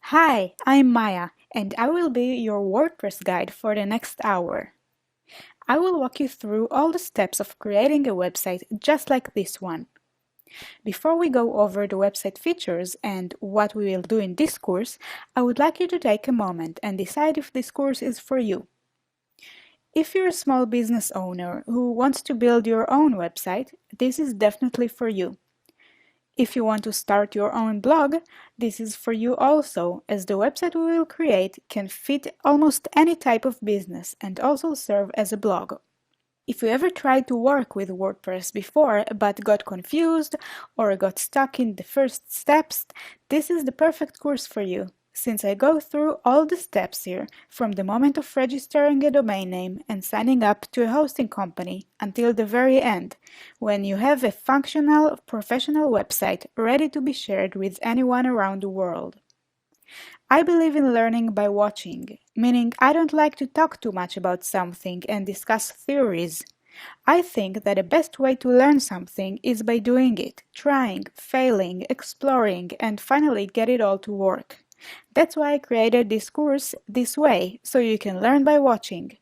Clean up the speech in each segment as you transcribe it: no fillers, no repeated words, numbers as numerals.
Hi, I'm Maya, and I will be your WordPress guide for the next hour. I will walk you through all the steps of creating a website just like this one. Before we go over the website features and what we will do in this course, I would like you to take a moment and decide if this course is for you. If you're a small business owner who wants to build your own website, this is definitely for you. If you want to start your own blog, this is for you also, as the website we will create can fit almost any type of business and also serve as a blog. If you ever tried to work with WordPress before but got confused or got stuck in the first steps, this is the perfect course for you, since I go through all the steps here, from the moment of registering a domain name and signing up to a hosting company until the very end, when you have a functional, professional website ready to be shared with anyone around the world. I believe in learning by watching, meaning I don't like to talk too much about something and discuss theories. I think that the best way to learn something is by doing it, trying, failing, exploring, and finally get it all to work. That's why I created this course this way, so you can learn by watching.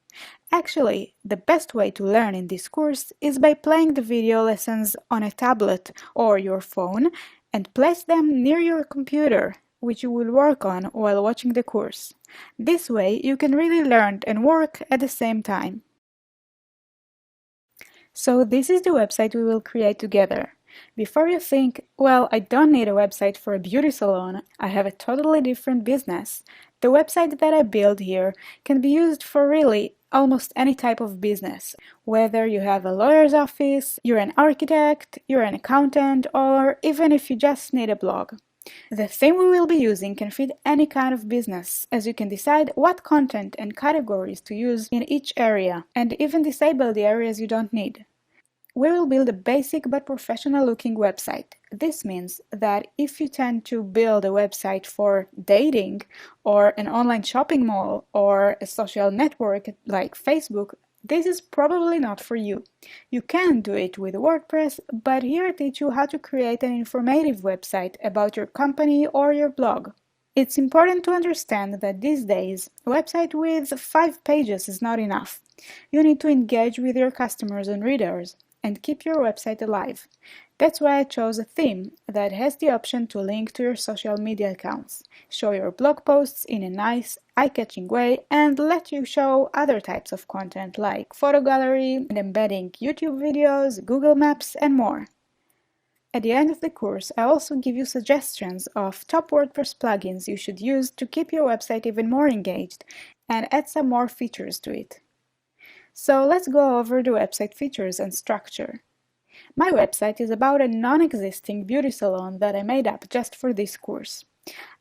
Actually, the best way to learn in this course is by playing the video lessons on a tablet or your phone and place them near your computer, which you will work on while watching the course. This way, you can really learn and work at the same time. So this is the website we will create together. Before you think, well, I don't need a website for a beauty salon, I have a totally different business, the website that I build here can be used for really almost any type of business. Whether you have a lawyer's office, you're an architect, you're an accountant, or even if you just need a blog. The theme we will be using can fit any kind of business, as you can decide what content and categories to use in each area, and even disable the areas you don't need. We will build a basic but professional looking website. This means that if you tend to build a website for dating, or an online shopping mall, or a social network like Facebook, this is probably not for you. You can do it with WordPress, but here I teach you how to create an informative website about your company or your blog. It's important to understand that these days, a website with 5 pages is not enough. You need to engage with your customers and readers and keep your website alive. That's why I chose a theme that has the option to link to your social media accounts, show your blog posts in a nice, eye-catching way, and let you show other types of content like photo gallery and embedding YouTube videos, Google Maps, and more. At the end of the course, I also give you suggestions of top WordPress plugins you should use to keep your website even more engaged and add some more features to it. So let's go over the website features and structure. My website is about a non-existing beauty salon that I made up just for this course.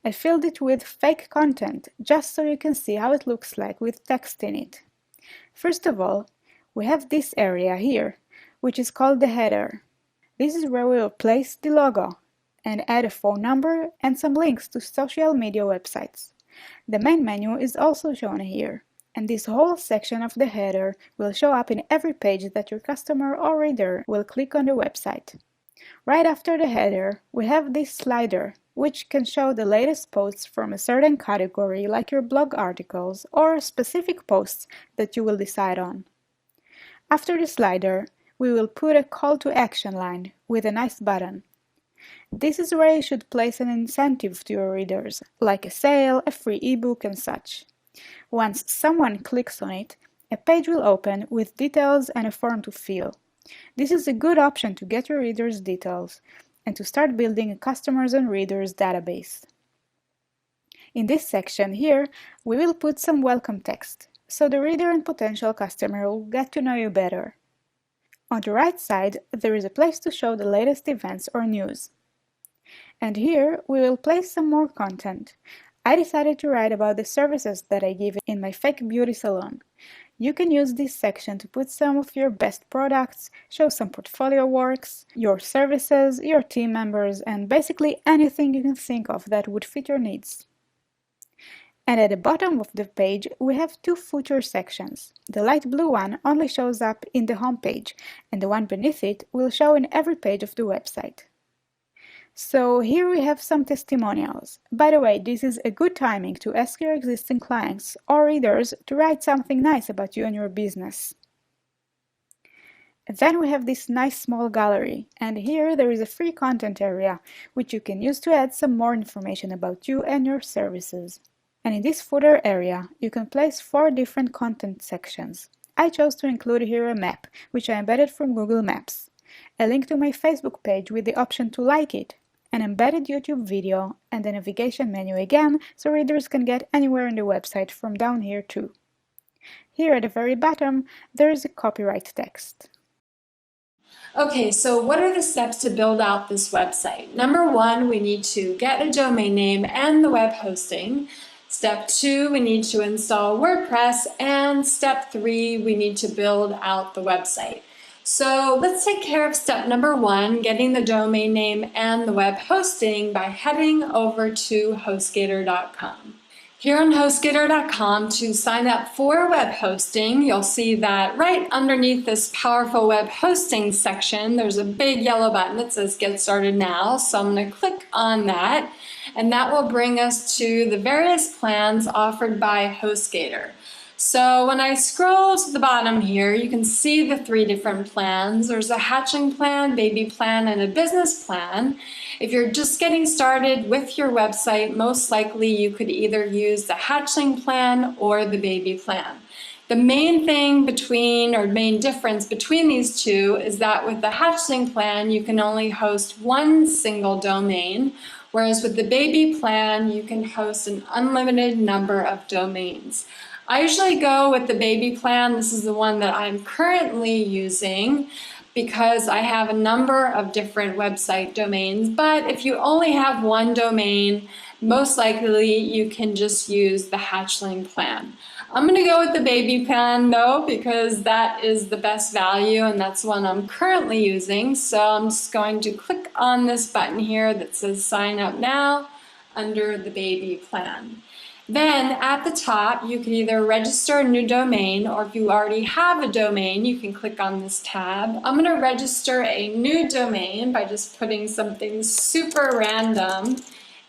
I filled it with fake content just so you can see how it looks like with text in it. First of all, we have this area here, which is called the header. This is where we will place the logo and add a phone number and some links to social media websites. The main menu is also shown here, and this whole section of the header will show up in every page that your customer or reader will click on the website. Right after the header, we have this slider, which can show the latest posts from a certain category like your blog articles or specific posts that you will decide on. After the slider, we will put a call to action line with a nice button. This is where you should place an incentive to your readers, like a sale, a free ebook, and such. Once someone clicks on it, a page will open with details and a form to fill. This is a good option to get your readers' details and to start building a customers and readers database. In this section here, we will put some welcome text, so the reader and potential customer will get to know you better. On the right side, there is a place to show the latest events or news. And here, we will place some more content. I decided to write about the services that I give in my fake beauty salon. You can use this section to put some of your best products, show some portfolio works, your services, your team members, and basically anything you can think of that would fit your needs. And at the bottom of the page, we have 2 footer sections. The light blue one only shows up in the home page, and the one beneath it will show in every page of the website. So here we have some testimonials. By the way, this is a good timing to ask your existing clients or readers to write something nice about you and your business. Then we have this nice small gallery, and here there is a free content area, which you can use to add some more information about you and your services. And in this footer area, you can place 4 different content sections. I chose to include here a map, which I embedded from Google Maps, a link to my Facebook page with the option to like it, an embedded YouTube video, and a navigation menu again, so readers can get anywhere on the website from down here too. Here at the very bottom, there is a copyright text. Okay, so what are the steps to build out this website? Number 1, we need to get a domain name and the web hosting. Step 2, we need to install WordPress. And step 3, we need to build out the website. So let's take care of step number 1, getting the domain name and the web hosting by heading over to HostGator.com. Here on HostGator.com, to sign up for web hosting, you'll see that right underneath this powerful web hosting section, there's a big yellow button that says Get Started Now. So I'm going to click on that, and that will bring us to the various plans offered by HostGator. So when I scroll to the bottom here, you can see the 3 different plans. There's a hatchling plan, baby plan, and a business plan. If you're just getting started with your website, most likely you could either use the hatchling plan or the baby plan. The main thing main difference between these two is that with the hatchling plan, you can only host 1 single domain, whereas with the baby plan, you can host an unlimited number of domains. I usually go with the baby plan. This is the one that I'm currently using because I have a number of different website domains. But if you only have 1 domain, most likely you can just use the hatchling plan. I'm going to go with the baby plan though, because that is the best value and that's the one I'm currently using. So I'm just going to click on this button here that says sign up now under the baby plan. Then at the top, you can either register a new domain, or if you already have a domain, you can click on this tab. I'm going to register a new domain by just putting something super random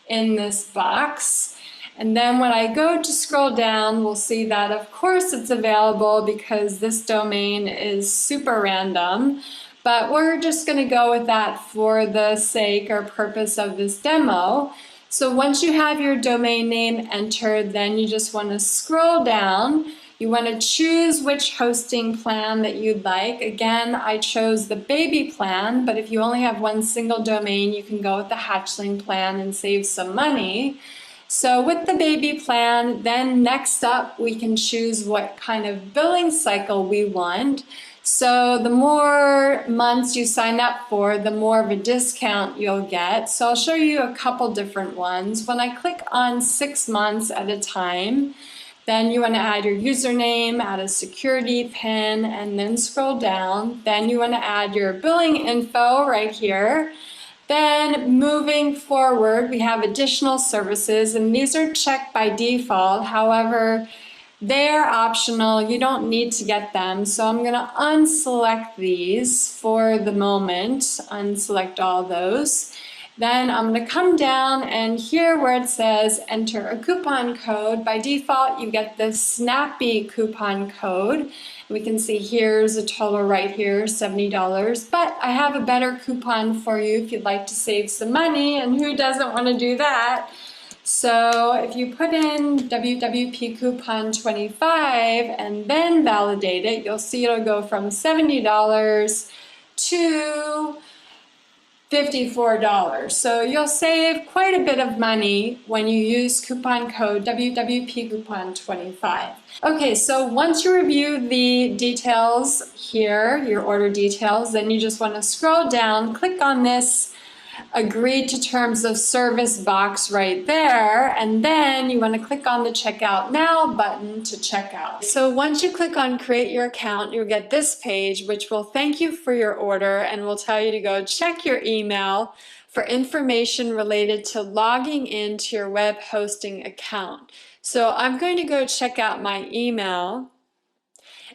in this box. And then when I go to scroll down, we'll see that of course it's available because this domain is super random. But we're just going to go with that for the sake or purpose of this demo. So once you have your domain name entered, then you just want to scroll down. You want to choose which hosting plan that you'd like. Again, I chose the baby plan, but if you only have 1 single domain, you can go with the hatchling plan and save some money. So with the baby plan, then next up we can choose what kind of billing cycle we want. So the more months you sign up for, the more of a discount you'll get. So I'll show you a couple different ones. When I click on 6 months at a time, then you want to add your username, add a security PIN, and then scroll down. Then you want to add your billing info right here. Then moving forward, we have additional services, and these are checked by default. However, they're optional. You don't need to get them. So I'm going to unselect these for the moment, unselect all those. Then I'm going to come down, and here where it says enter a coupon code, by default you get the snappy coupon code. We can see here's a total right here, $70, but I have a better coupon for you if you'd like to save some money, and who doesn't want to do that? So if you put in WWP coupon 25 and then validate it, you'll see it'll go from $70 to $54. So you'll save quite a bit of money when you use coupon code WWP coupon 25. Okay, so once you review the details here, your order details, then you just want to scroll down, click on this agree to terms of service box right there, and then you want to click on the checkout now button to check out. So once you click on create your account, you'll get this page which will thank you for your order and will tell you to go check your email for information related to logging into your web hosting account. So I'm going to go check out my email.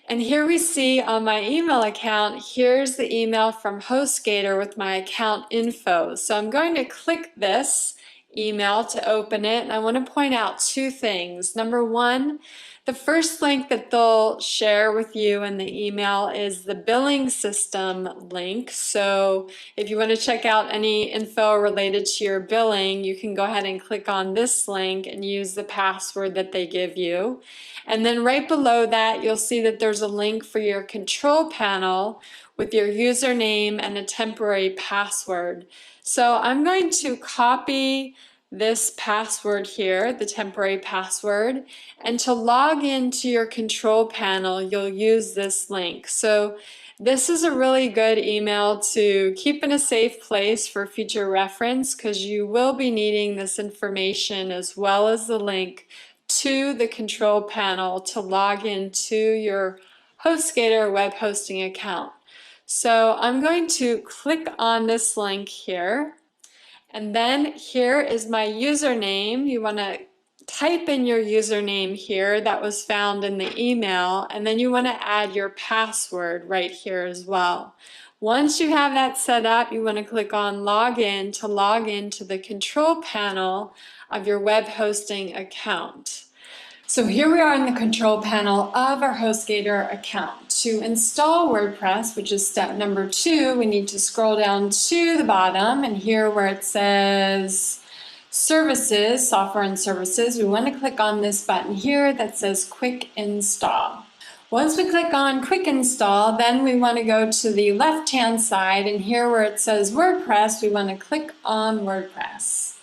And here we see on my email account, here's the email from HostGator with my account info. So I'm going to click this email to open it, and I want to point out two things. Number one, the first link that they'll share with you in the email is the billing system link. So if you want to check out any info related to your billing, you can go ahead and click on this link and use the password that they give you. And then right below that, you'll see that there's a link for your control panel with your username and a temporary password. So I'm going to copy this password here, the temporary password, and to log into your control panel, you'll use this link. So this is a really good email to keep in a safe place for future reference because you will be needing this information as well as the link to the control panel to log into your HostGator web hosting account. So I'm going to click on this link here, and then here is my username. You want to type in your username here that was found in the email, and then you want to add your password right here as well. Once you have that set up, you want to click on Login to log into the control panel of your web hosting account. So here we are in the control panel of our HostGator account. To install WordPress, which is step number 2, we need to scroll down to the bottom, and here where it says Services, Software and Services, we want to click on this button here that says Quick Install. Once we click on Quick Install, then we want to go to the left-hand side, and here where it says WordPress, we want to click on WordPress.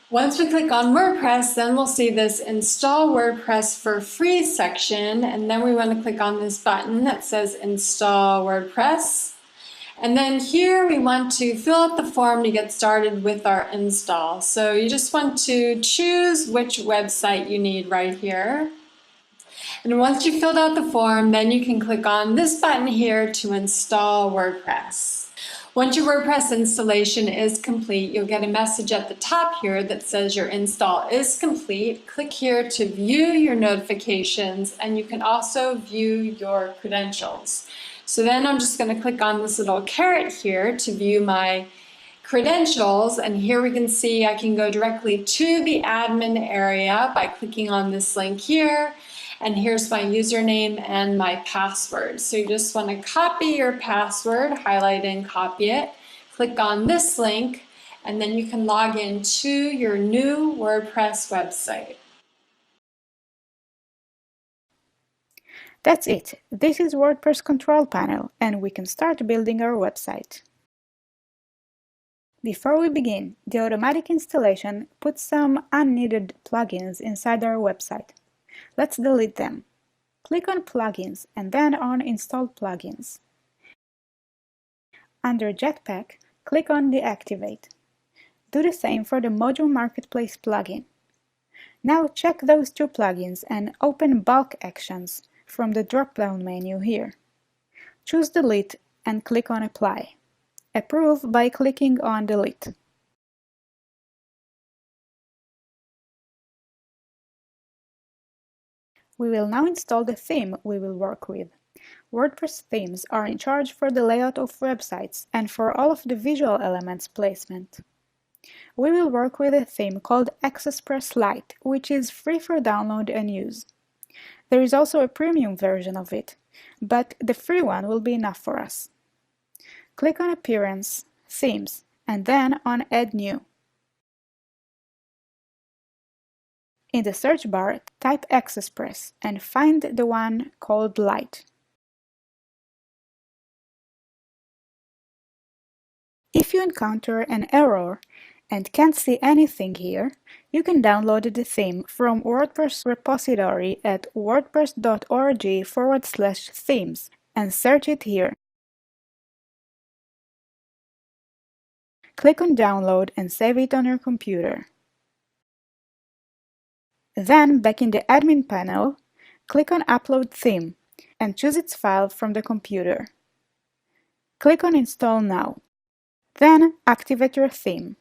Once we click on WordPress, then we'll see this Install WordPress for Free section, and then we want to click on this button that says Install WordPress. And then here we want to fill out the form to get started with our install. So you just want to choose which website you need right here. And once you filled out the form, then you can click on this button here to install WordPress. Once your WordPress installation is complete, you'll get a message at the top here that says your install is complete. Click here to view your notifications, and you can also view your credentials. So then I'm just going to click on this little caret here to view my credentials, and here we can see I can go directly to the admin area by clicking on this link here. And here's my username and my password. So you just want to copy your password, highlight and copy it, click on this link, and then you can log into your new WordPress website. That's it. This is WordPress control panel, and we can start building our website. Before we begin, the automatic installation puts some unneeded plugins inside our website. Let's delete them. Click on Plugins and then on Installed Plugins. Under Jetpack, click on Deactivate. Do the same for the Module Marketplace plugin. Now check those two plugins and open Bulk Actions from the drop-down menu here. Choose Delete and click on Apply. Approve by clicking on Delete. We will now install the theme we will work with. WordPress themes are in charge for the layout of websites and for all of the visual elements placement. We will work with a theme called Express Lite, which is free for download and use. There is also a premium version of it, but the free one will be enough for us. Click on Appearance, Themes, and then on Add New. In the search bar, type Express and find the one called Lite. If you encounter an error and can't see anything here, you can download the theme from WordPress repository at wordpress.org/themes and search it here. Click on Download and save it on your computer. Then, back in the admin panel, click on Upload Theme and choose its file from the computer. Click on Install Now. Then, activate your theme.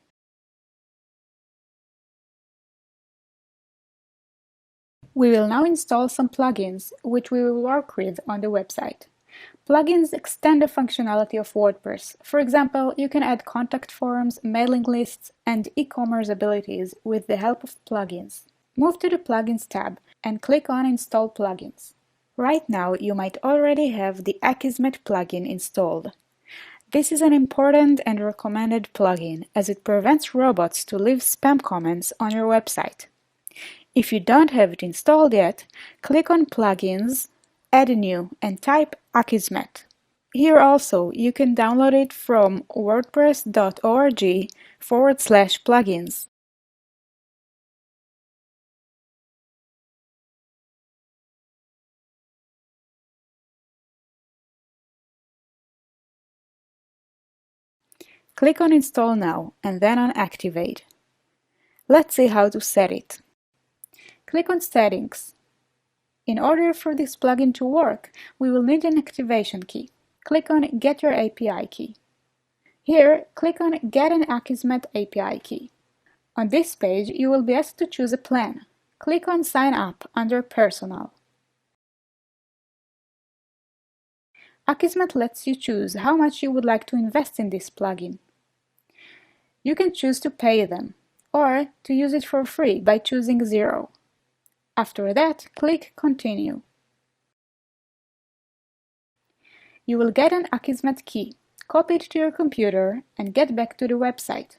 We will now install some plugins, which we will work with on the website. Plugins extend the functionality of WordPress. For example, you can add contact forms, mailing lists, and e-commerce abilities with the help of plugins. Move to the Plugins tab and click on Install Plugins. Right now, you might already have the Akismet plugin installed. This is an important and recommended plugin as it prevents robots to leave spam comments on your website. If you don't have it installed yet, click on Plugins, Add New, and type Akismet. Here also, you can download it from wordpress.org/plugins. Click on Install Now and then on Activate. Let's see how to set it. Click on Settings. In order for this plugin to work, we will need an activation key. Click on Get Your API Key. Here, click on Get an Akismet API Key. On this page, you will be asked to choose a plan. Click on Sign Up under Personal. Akismet lets you choose how much you would like to invest in this plugin. You can choose to pay them, or to use it for free by choosing 0. After that, click Continue. You will get an Akismet key. Copy it to your computer and get back to the website.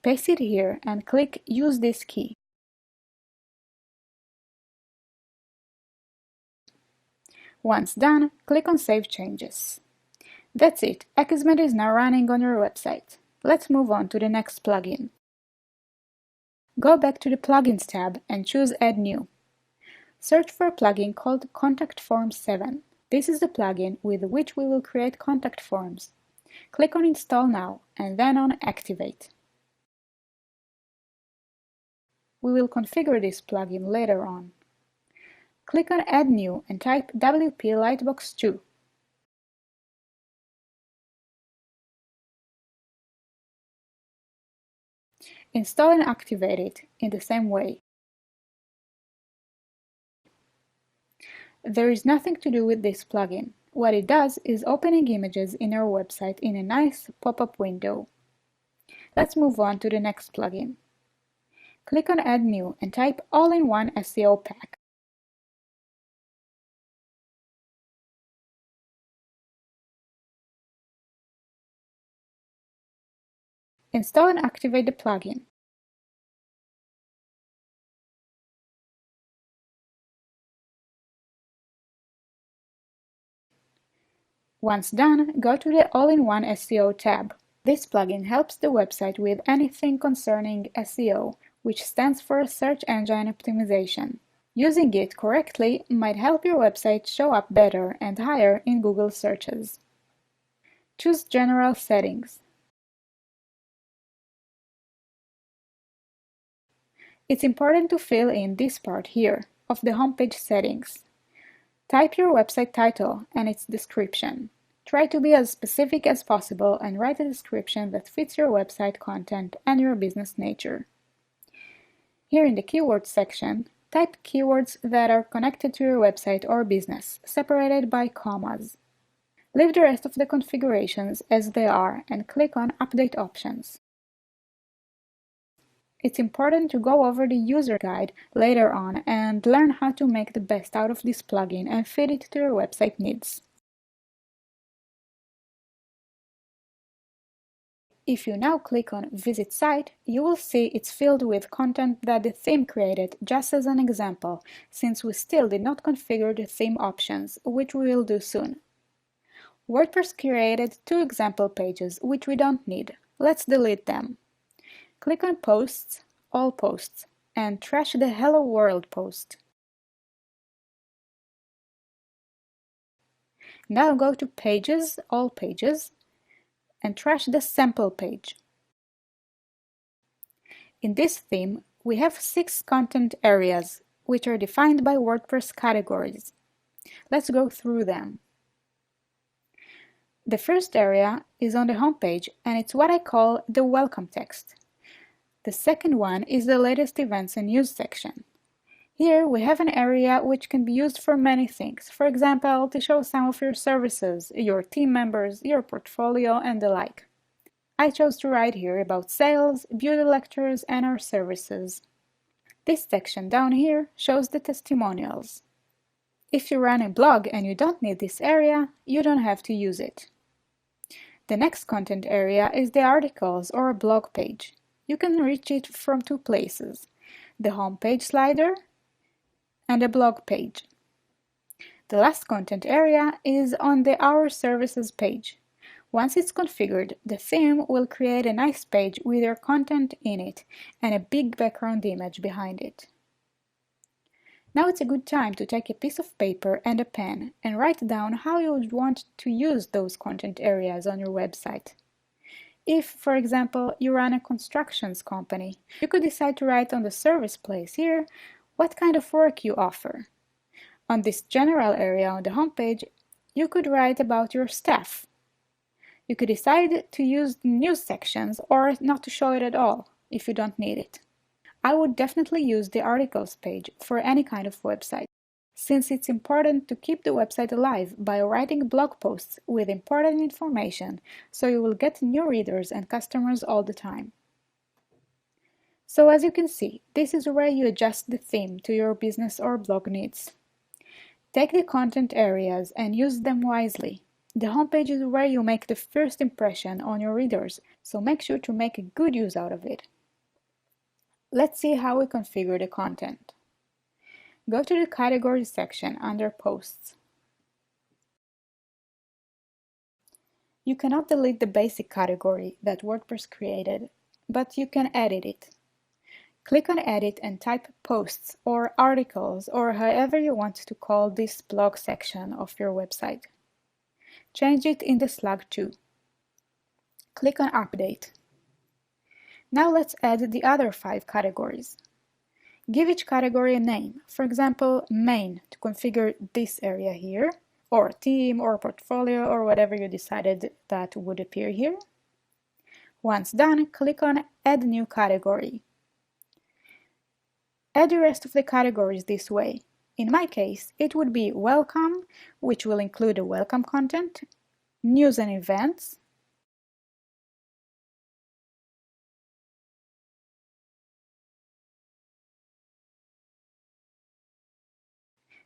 Paste it here and click Use this key. Once done, click on Save Changes. That's it, Akismet is now running on your website. Let's move on to the next plugin. Go back to the Plugins tab and choose Add New. Search for a plugin called Contact Forms 7. This is the plugin with which we will create contact forms. Click on Install Now and then on Activate. We will configure this plugin later on. Click on Add New and type WP Lightbox 2. Install and activate it in the same way. There is nothing to do with this plugin. What it does is opening images in our website in a nice pop-up window. Let's move on to the next plugin. Click on Add New and type All-in-One SEO Pack. Install and activate the plugin. Once done, go to the All-in-One SEO tab. This plugin helps the website with anything concerning SEO, which stands for Search Engine Optimization. Using it correctly might help your website show up better and higher in Google searches. Choose General Settings. It's important to fill in this part here of the homepage settings. Type your website title and its description. Try to be as specific as possible and write a description that fits your website content and your business nature. Here in the Keywords section, type keywords that are connected to your website or business, separated by commas. Leave the rest of the configurations as they are and click on Update Options. It's important to go over the user guide later on and learn how to make the best out of this plugin and fit it to your website needs. If you now click on Visit Site, you will see it's filled with content that the theme created, just as an example, since we still did not configure the theme options, which we will do soon. WordPress created 2 example pages, which we don't need. Let's delete them. Click on Posts, All Posts, and trash the Hello World post. Now go to Pages, All Pages, and trash the sample page. In this theme, we have 6 content areas, which are defined by WordPress categories. Let's go through them. The first area is on the homepage, and it's what I call the welcome text. The second one is the latest events and news section. Here we have an area which can be used for many things. For example, to show some of your services, your team members, your portfolio, and the like. I chose to write here about sales, beauty lectures, and our services. This section down here shows the testimonials. If you run a blog and you don't need this area, you don't have to use it. The next content area is the articles or blog page. You can reach it from two places, the home page slider and a blog page. The last content area is on the Our Services page. Once it's configured, the theme will create a nice page with your content in it and a big background image behind it. Now it's a good time to take a piece of paper and a pen and write down how you would want to use those content areas on your website. If, for example, you run a constructions company, you could decide to write on the service place here what kind of work you offer. On this general area on the homepage, you could write about your staff. You could decide to use the news sections or not to show it at all if you don't need it. I would definitely use the articles page for any kind of website, since it's important to keep the website alive by writing blog posts with important information so you will get new readers and customers all the time. So as you can see, this is where you adjust the theme to your business or blog needs. Take the content areas and use them wisely. The homepage is where you make the first impression on your readers, so make sure to make a good use out of it. Let's see how we configure the content. Go to the Categories section under Posts. You cannot delete the basic category that WordPress created, but you can edit it. Click on Edit and type Posts or Articles or however you want to call this blog section of your website. Change it in the slug too. Click on Update. Now let's add the other 5 categories. Give each category a name, for example, Main to configure this area here, or Team or Portfolio or whatever you decided that would appear here. Once done, click on Add New Category. Add the rest of the categories this way. In my case, it would be Welcome, which will include the welcome content, News and Events,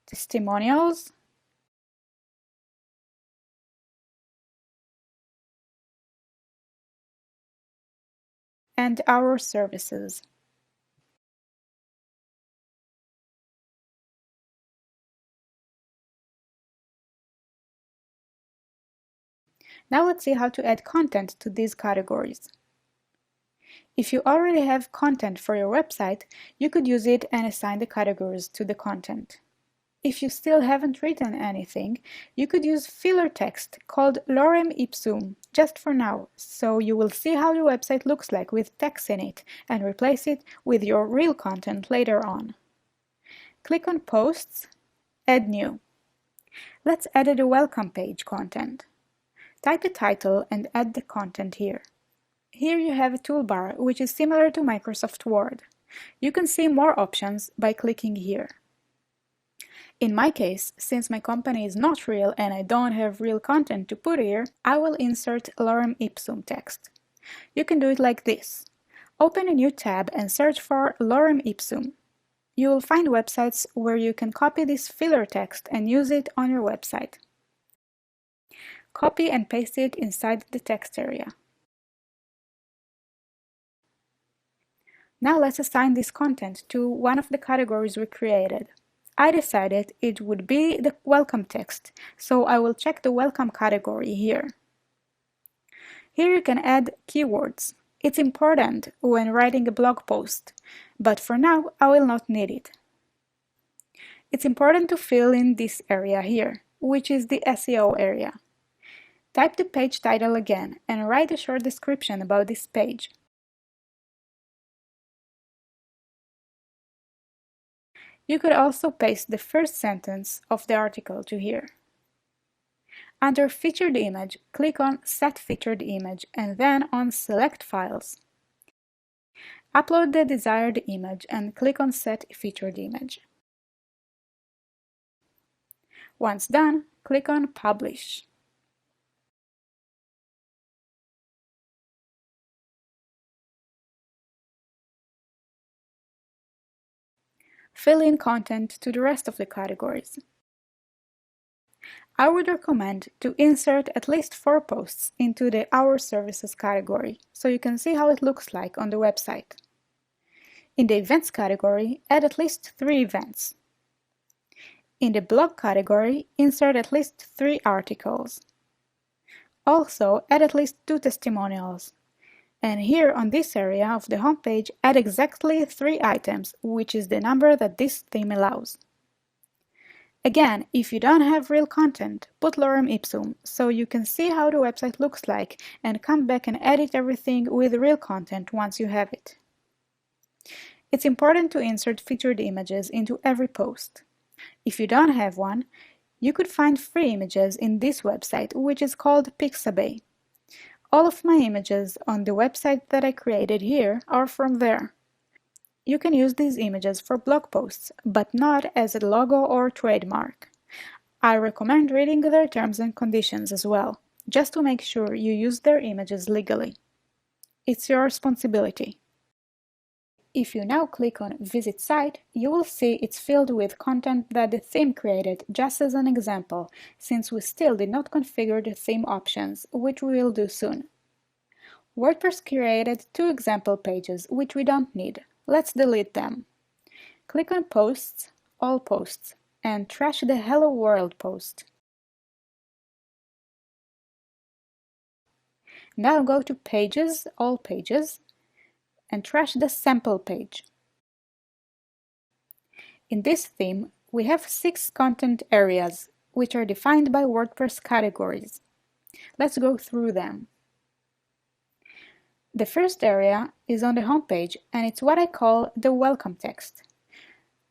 Testimonials, and Our Services. Now let's see how to add content to these categories. If you already have content for your website, you could use it and assign the categories to the content. If you still haven't written anything, you could use filler text called lorem ipsum just for now, so you will see how your website looks like with text in it and replace it with your real content later on. Click on Posts, Add New. Let's add the welcome page content. Type a title and add the content here. Here you have a toolbar which is similar to Microsoft Word. You can see more options by clicking here. In my case, since my company is not real and I don't have real content to put here, I will insert lorem ipsum text. You can do it like this. Open a new tab and search for lorem ipsum. You will find websites where you can copy this filler text and use it on your website. Copy and paste it inside the text area. Now let's assign this content to one of the categories we created. I decided it would be the welcome text, so I will check the welcome category here. Here you can add keywords. It's important when writing a blog post, but for now I will not need it. It's important to fill in this area here, which is the SEO area. Type the page title again and write a short description about this page. You could also paste the first sentence of the article to here. Under Featured Image, click on Set Featured Image and then on Select Files. Upload the desired image and click on Set Featured Image. Once done, click on Publish. Fill in content to the rest of the categories. I would recommend to insert at least 4 posts into the Our Services category, so you can see how it looks like on the website. In the Events category, add at least 3 events. In the Blog category, insert at least 3 articles. Also, add at least 2 testimonials. And here on this area of the homepage, add exactly 3 items, which is the number that this theme allows. Again, if you don't have real content, put lorem ipsum, so you can see how the website looks like and come back and edit everything with real content once you have it. It's important to insert featured images into every post. If you don't have one, you could find free images in this website, which is called Pixabay. All of my images on the website that I created here are from there. You can use these images for blog posts, but not as a logo or trademark. I recommend reading their terms and conditions as well, just to make sure you use their images legally. It's your responsibility. If you now click on Visit Site, you will see it's filled with content that the theme created, just as an example, since we still did not configure the theme options, which we will do soon. WordPress created 2 example pages, which we don't need. Let's delete them. Click on Posts, All Posts, and trash the Hello World post. Now go to Pages, All Pages, and trash the sample page. In this theme, we have 6 content areas, which are defined by WordPress categories. Let's go through them. The first area is on the homepage, and it's what I call the welcome text.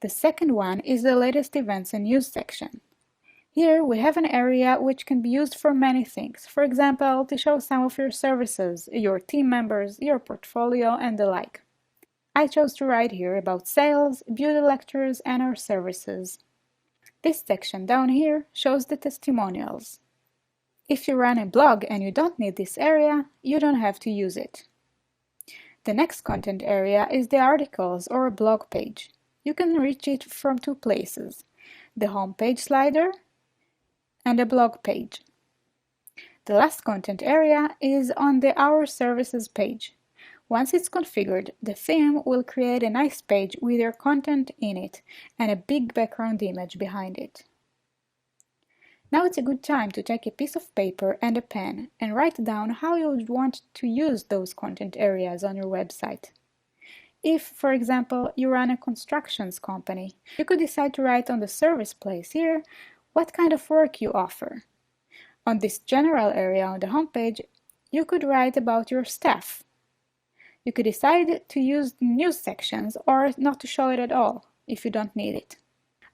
The second one is the latest events and news section. Here we have an area which can be used for many things, for example, to show some of your services, your team members, your portfolio, and the like. I chose to write here about sales, beauty lectures, and our services. This section down here shows the testimonials. If you run a blog and you don't need this area, you don't have to use it. The next content area is the articles or blog page. You can reach it from 2 places, the homepage slider and a blog page. The last content area is on the Our Services page. Once it's configured, the theme will create a nice page with your content in it and a big background image behind it. Now it's a good time to take a piece of paper and a pen and write down how you would want to use those content areas on your website. If, for example, you run a constructions company, you could decide to write on the service place here what kind of work you offer. On this general area on the homepage, you could write about your staff. You could decide to use the news sections or not to show it at all if you don't need it.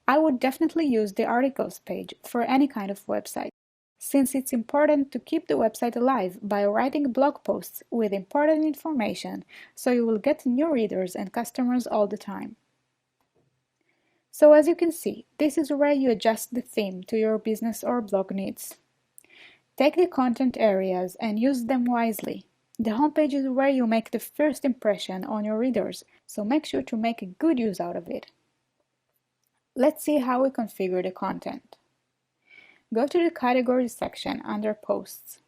I would definitely use the articles page for any kind of website, since it's important to keep the website alive by writing blog posts with important information so you will get new readers and customers all the time. So as you can see, this is where you adjust the theme to your business or blog needs. Take the content areas and use them wisely. The homepage is where you make the first impression on your readers, so make sure to make a good use out of it. Let's see how we configure the content. Go to the Categories section under Posts.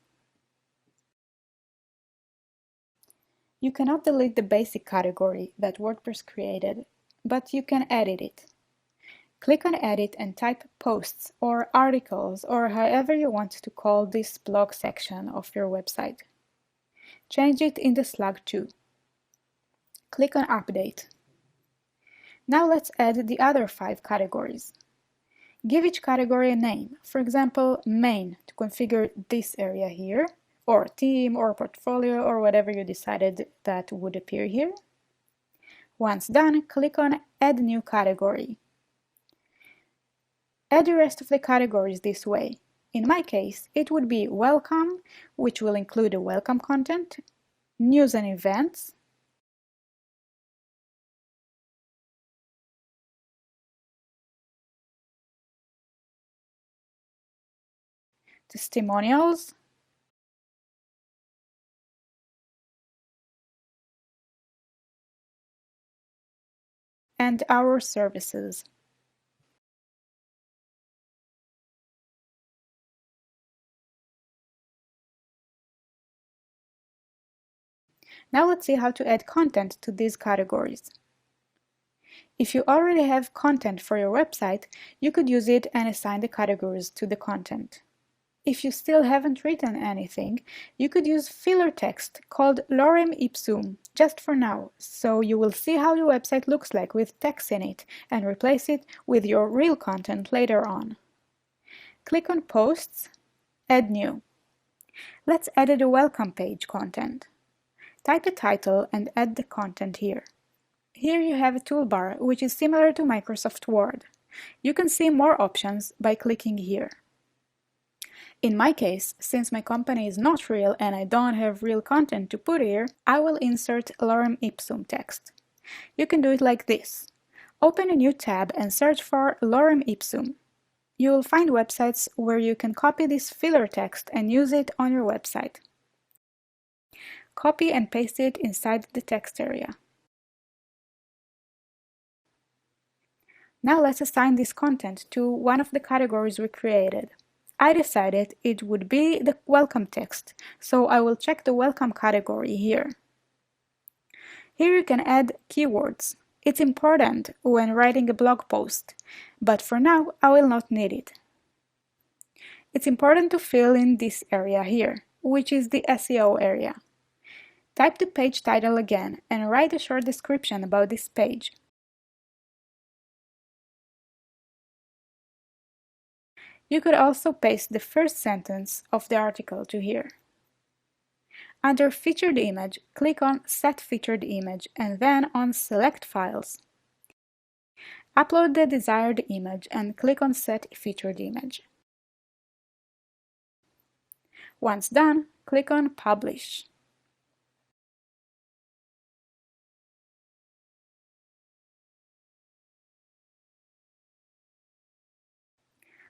You cannot delete the basic category that WordPress created, but you can edit it. Click on Edit and type Posts or Articles or however you want to call this blog section of your website. Change it in the slug too. Click on Update. Now let's add the other 5 categories. Give each category a name, for example, Main to configure this area here, or Team or Portfolio or whatever you decided that would appear here. Once done, click on Add New Category. Add the rest of the categories this way. In my case, it would be Welcome, which will include the welcome content, News and Events, testimonials, and our services. Now let's see how to add content to these categories. If you already have content for your website, you could use it and assign the categories to the content. If you still haven't written anything, you could use filler text called lorem ipsum just for now, so you will see how your website looks like with text in it and replace it with your real content later on. Click on Posts, Add New. Let's edit the welcome page content. Type a title and add the content here. Here you have a toolbar which is similar to Microsoft Word. You can see more options by clicking here. In my case, since my company is not real and I don't have real content to put here, I will insert lorem ipsum text. You can do it like this. Open a new tab and search for lorem ipsum. You will find websites where you can copy this filler text and use it on your website. Copy and paste it inside the text area. Now let's assign this content to one of the categories we created. I decided it would be the welcome text, so I will check the welcome category here. Here you can add keywords. It's important when writing a blog post, but for now I will not need it. It's important to fill in this area here, which is the SEO area. Type the page title again and write a short description about this page. You could also paste the first sentence of the article to here. Under Featured Image, click on Set Featured Image and then on Select Files. Upload the desired image and click on Set Featured Image. Once done, click on Publish.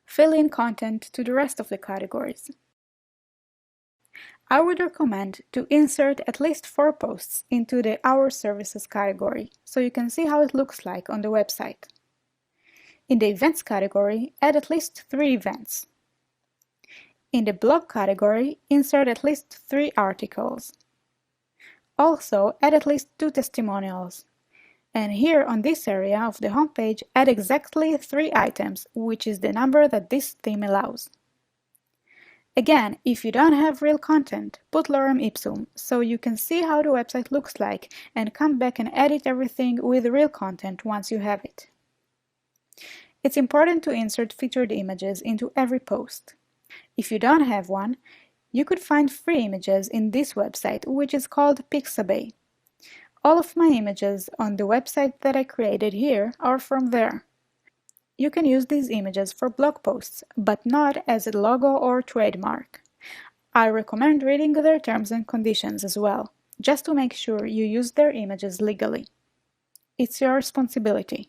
Fill in content to the rest of the categories. I would recommend to insert at least 4 posts into the Our Services category, so you can see how it looks like on the website. In the Events category, add at least 3 events. In the Blog category, insert at least 3 articles. Also, add at least 2 testimonials. And here on this area of the homepage, add exactly 3 items, which is the number that this theme allows. Again, if you don't have real content, put lorem ipsum so you can see how the website looks like and come back and edit everything with real content once you have it. It's important to insert featured images into every post. If you don't have one, you could find free images in this website, which is called Pixabay. All of my images on the website that I created here are from there. You can use these images for blog posts, but not as a logo or trademark. I recommend reading their terms and conditions as well, just to make sure you use their images legally. It's your responsibility.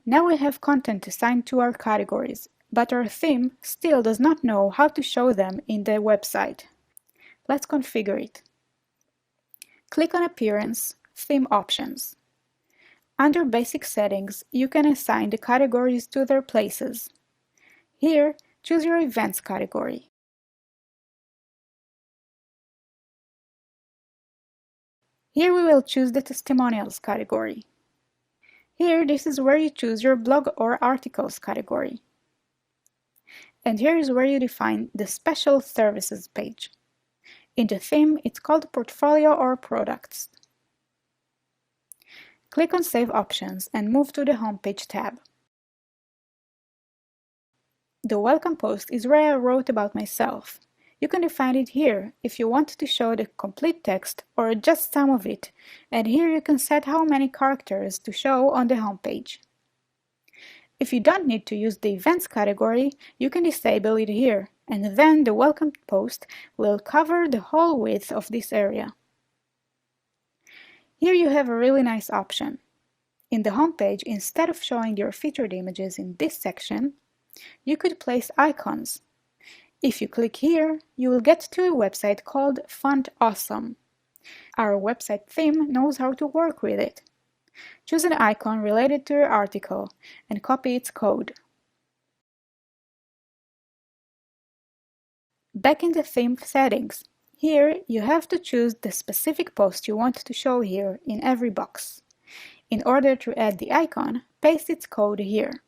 Now we have content assigned to our categories, but our theme still does not know how to show them in the website. Let's configure it. Click on Appearance, Theme Options. Under Basic Settings, you can assign the categories to their places. Here, choose your Events category. Here we will choose the Testimonials category. Here, this is where you choose your blog or articles category. And here is where you define the Special Services page. In the theme, it's called Portfolio or Products. Click on Save Options and move to the Homepage tab. The welcome post is where I wrote about myself. You can define it here if you want to show the complete text or just some of it, and here you can set how many characters to show on the homepage. If you don't need to use the Events category, you can disable it here, and then the welcome post will cover the whole width of this area. Here you have a really nice option. In the homepage, instead of showing your featured images in this section, you could place icons. If you click here, you will get to a website called Font Awesome. Our website theme knows how to work with it. Choose an icon related to your article and copy its code. Back in the theme settings, here you have to choose the specific post you want to show here in every box. In order to add the icon, paste its code here.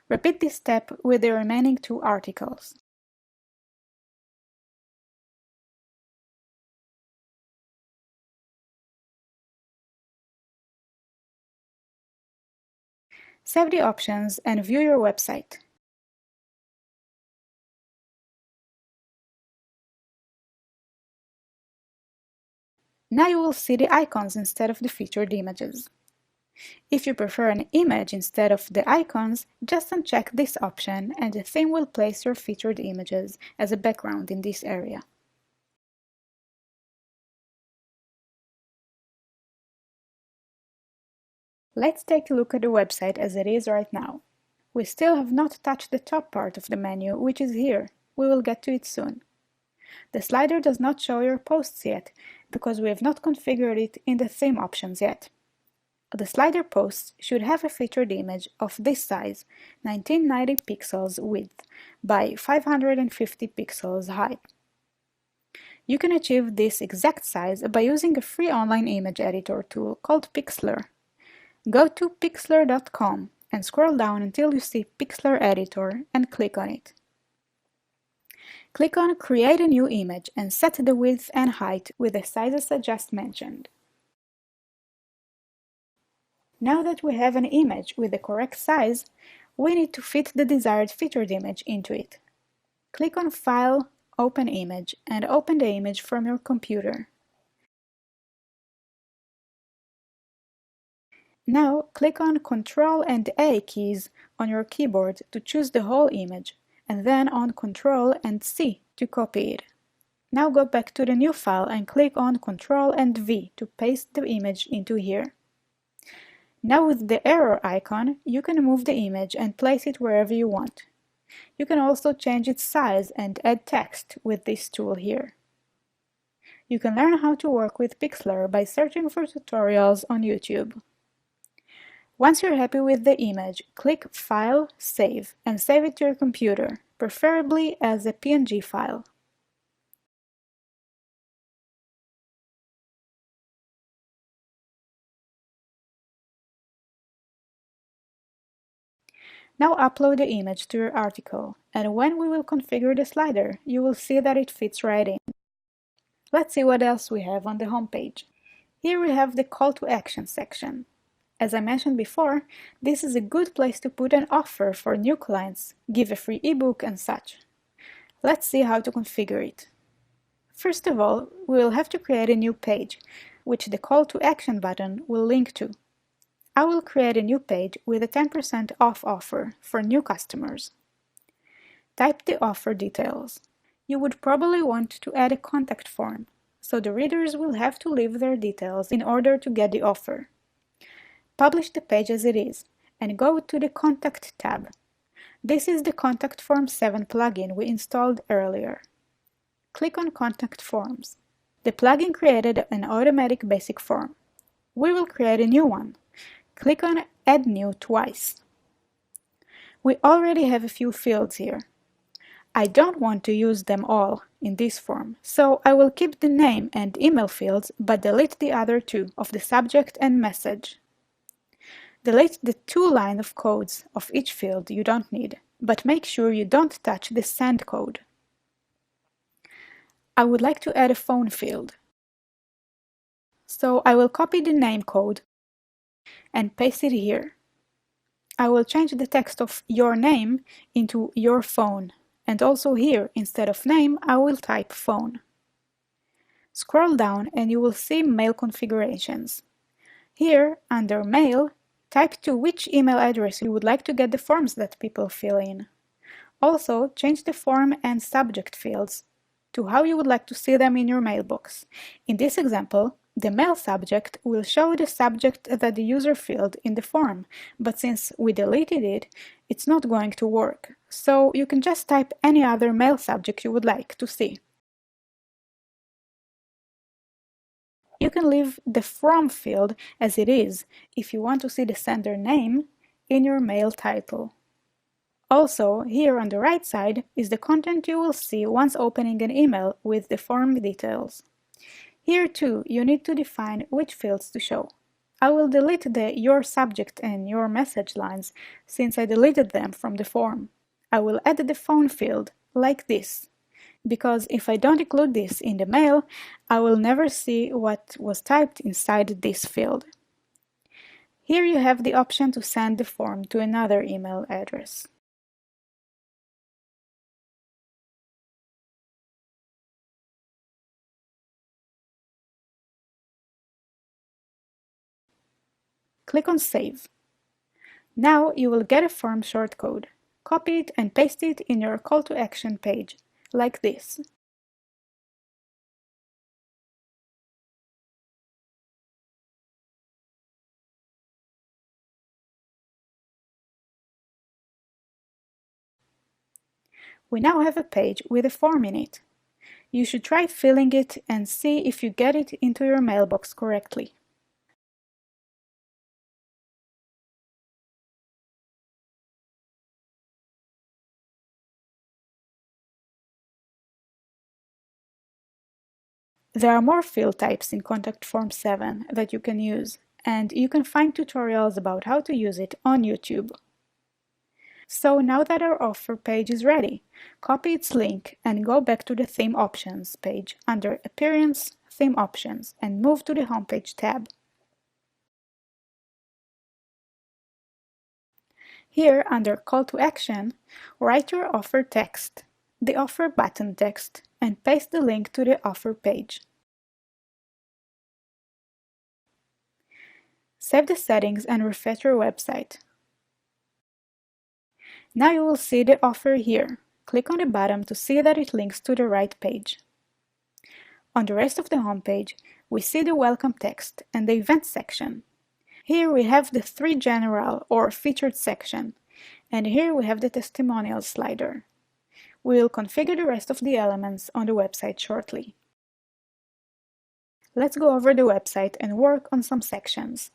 Repeat this step with the remaining two articles. Save the options and view your website. Now you will see the icons instead of the featured images. If you prefer an image instead of the icons, just uncheck this option and the theme will place your featured images as a background in this area. Let's take a look at the website as it is right now. We still have not touched the top part of the menu, which is here. We will get to it soon. The slider does not show your posts yet, because we have not configured it in the theme options yet. The slider posts should have a featured image of this size, 1990 pixels width by 550 pixels height. You can achieve this exact size by using a free online image editor tool called Pixlr. Go to pixlr.com and scroll down until you see Pixlr Editor and click on it. Click on Create a new image and set the width and height with the sizes I just mentioned. Now that we have an image with the correct size, we need to fit the desired featured image into it. Click on File, Open Image, and open the image from your computer. Now click on Ctrl and A keys on your keyboard to choose the whole image, and then on Ctrl and C to copy it. Now go back to the new file and click on Ctrl and V to paste the image into here. Now with the arrow icon, you can move the image and place it wherever you want. You can also change its size and add text with this tool here. You can learn how to work with Pixlr by searching for tutorials on YouTube. Once you're happy with the image, click File, Save, and save it to your computer, preferably as a PNG file. Now upload the image to your article, and when we will configure the slider, you will see that it fits right in. Let's see what else we have on the homepage. Here we have the Call to Action section. As I mentioned before, this is a good place to put an offer for new clients, give a free ebook and such. Let's see how to configure it. First of all, we will have to create a new page, which the Call to Action button will link to. I will create a new page with a 10% off offer for new customers. Type the offer details. You would probably want to add a contact form, so the readers will have to leave their details in order to get the offer. Publish the page as it is, and go to the Contact tab. This is the Contact Form 7 plugin we installed earlier. Click on Contact Forms. The plugin created an automatic basic form. We will create a new one. Click on Add New twice. We already have a few fields here. I don't want to use them all in this form, so I will keep the name and email fields but delete the other two of the subject and message. Delete the 2 lines of codes of each field you don't need, but make sure you don't touch the send code. I would like to add a phone field, so I will copy the name code and paste it here. I will change the text of your name into your phone, and also here, instead of name, I will type phone. Scroll down and you will see mail configurations. Here, under mail, type to which email address you would like to get the forms that people fill in. Also, change the form and subject fields to how you would like to see them in your mailbox. In this example, the mail subject will show the subject that the user filled in the form, but since we deleted it, it's not going to work. so you can just type any other mail subject you would like to see. You can leave the From field as it is if you want to see the sender name in your mail title. Also, here on the right side is the content you will see once opening an email with the form details. Here too, you need to define which fields to show. I will delete the Your Subject and Your Message lines since I deleted them from the form. I will add the phone field, like this, because if I don't include this in the mail, I will never see what was typed inside this field. Here you have the option to send the form to another email address. Click on Save. Now you will get a form shortcode. Copy it and paste it in your call to action page, like this. We now have a page with a form in it. You should try filling it and see if you get it into your mailbox correctly. There are more field types in Contact Form 7 that you can use, and you can find tutorials about how to use it on YouTube. So now that our offer page is ready, copy its link and go back to the Theme Options page under Appearance, Theme Options, and move to the Homepage tab. Here, under Call to Action, write your offer text, the offer button text, and paste the link to the offer page. Save the settings and refresh your website. Now you will see the offer here. Click on the bottom to see that it links to the right page. On the rest of the homepage, we see the welcome text and the events section. Here we have the 3 general or featured section, and here we have the testimonials slider. We will configure the rest of the elements on the website shortly. Let's go over the website and work on some sections.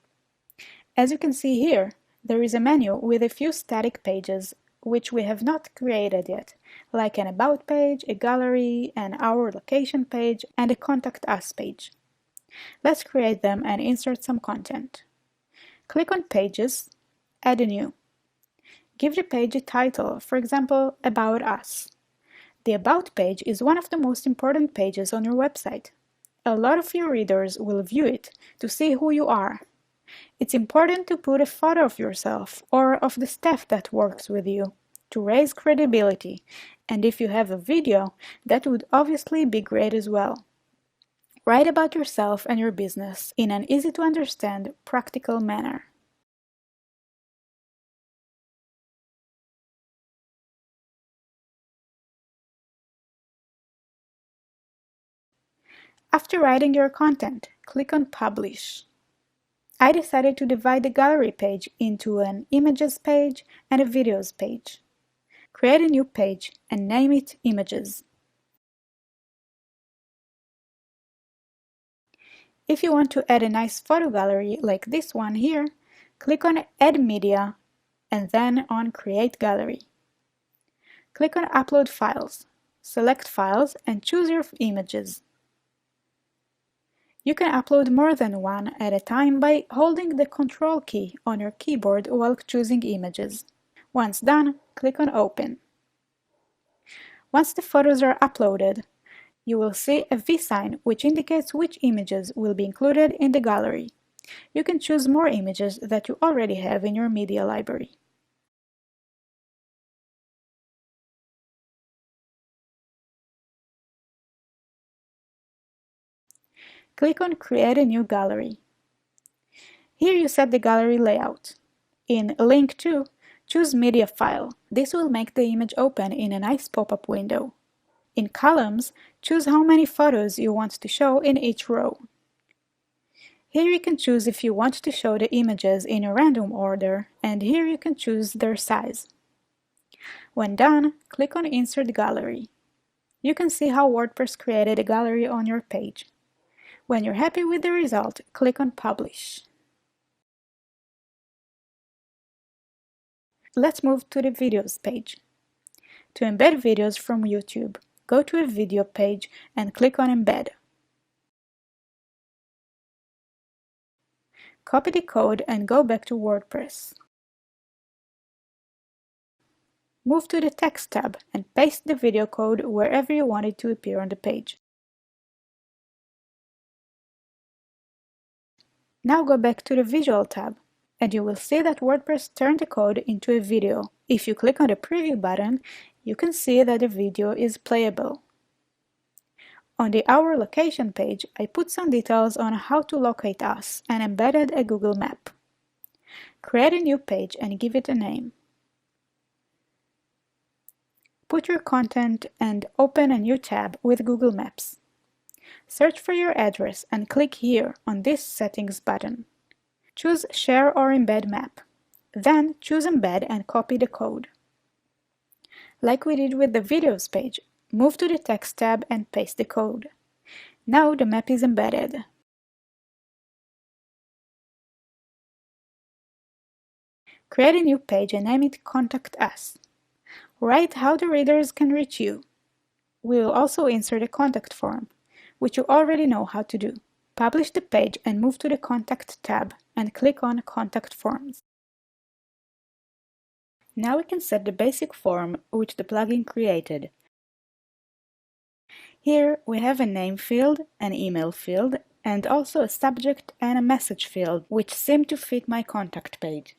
As you can see here, there is a menu with a few static pages which we have not created yet, like an About page, a gallery, an Our Location page, and a Contact Us page. Let's create them and insert some content. Click on Pages, add a new. Give the page a title, for example, About Us. The About page is one of the most important pages on your website. A lot of your readers will view it to see who you are. It's important to put a photo of yourself or of the staff that works with you to raise credibility, and if you have a video, that would obviously be great as well. Write about yourself and your business in an easy-to-understand, practical manner. After writing your content, click on Publish. I decided to divide the gallery page into an Images page and a Videos page. Create a new page and name it Images. If you want to add a nice photo gallery like this one here, click on Add Media and then on Create Gallery. Click on Upload Files. Select Files and choose your images. You can upload more than one at a time by holding the Ctrl key on your keyboard while choosing images. Once done, click on Open. Once the photos are uploaded, you will see a V sign which indicates which images will be included in the gallery. You can choose more images that you already have in your media library. Click on Create a new gallery. Here you set the gallery layout. In Link to, choose Media File. This will make the image open in a nice pop-up window. In Columns, choose how many photos you want to show in each row. Here you can choose if you want to show the images in a random order, and here you can choose their size. When done, click on Insert Gallery. You can see how WordPress created a gallery on your page. When you're happy with the result, click on Publish. Let's move to the Videos page. To embed videos from YouTube, go to a video page and click on Embed. Copy the code and go back to WordPress. Move to the Text tab and paste the video code wherever you want it to appear on the page. Now go back to the Visual tab, and you will see that WordPress turned the code into a video. If you click on the Preview button, you can see that the video is playable. On the Our Location page, I put some details on how to locate us and embedded a Google map. Create a new page and give it a name. Put your content and open a new tab with Google Maps. Search for your address and click here on this Settings button. Choose Share or Embed Map. Then choose Embed and copy the code. Like we did with the Videos page, move to the Text tab and paste the code. Now the map is embedded. Create a new page and name it Contact Us. Write how the readers can reach you. We will also insert a contact form, which you already know how to do. Publish the page and move to the Contact tab and click on Contact Forms. Now we can set the basic form which the plugin created. Here we have a name field, an email field, and also a subject and a message field, which seem to fit my contact page.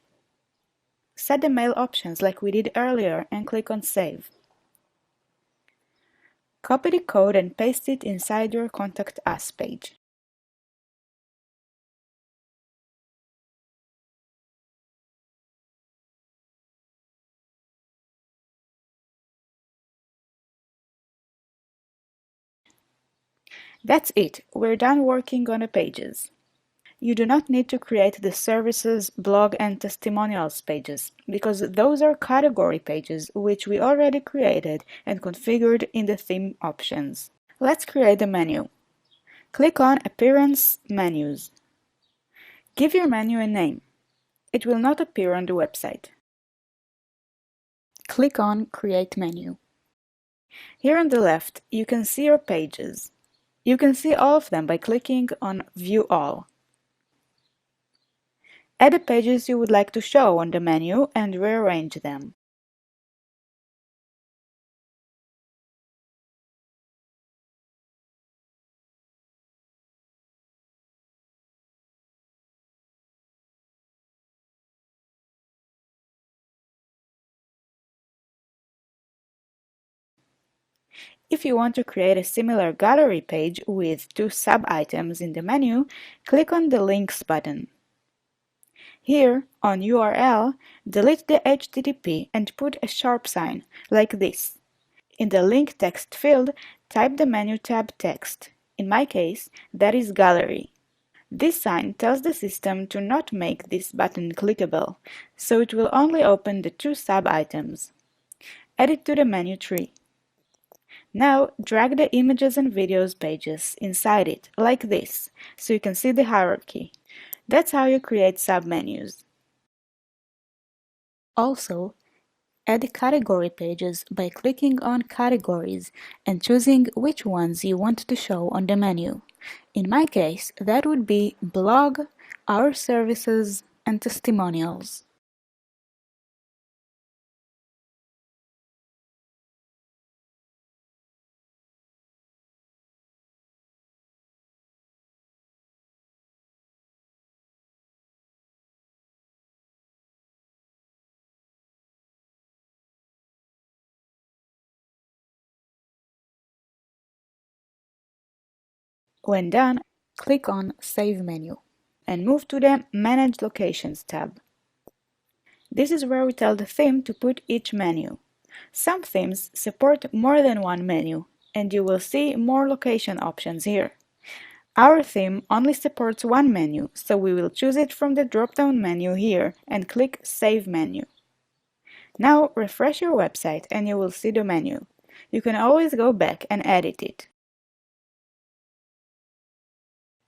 Set the mail options like we did earlier and click on Save. Copy the code and paste it inside your Contact Us page. That's it, we're done working on the pages. You do not need to create the services, blog and testimonials pages, because those are category pages which we already created and configured in the theme options. Let's create a menu. Click on Appearance Menus. Give your menu a name. It will not appear on the website. Click on Create Menu. Here on the left, you can see your pages. You can see all of them by clicking on View All. Add the pages you would like to show on the menu and rearrange them. If you want to create a similar gallery page with two sub-items in the menu, click on the Links button. Here, on URL, delete the HTTP and put a sharp sign, like this. In the link text field, type the menu tab text. In my case, that is Gallery. This sign tells the system to not make this button clickable, so it will only open the two sub-items. Add it to the menu tree. Now, drag the Images and Videos pages inside it, like this, so you can see the hierarchy. That's how you create submenus. Also, add category pages by clicking on Categories and choosing which ones you want to show on the menu. In my case, that would be Blog, Our Services, and Testimonials. When done, click on Save Menu and move to the Manage Locations tab. This is where we tell the theme to put each menu. Some themes support more than one menu, and you will see more location options here. Our theme only supports one menu, so we will choose it from the drop-down menu here and click Save Menu. Now refresh your website and you will see the menu. You can always go back and edit it.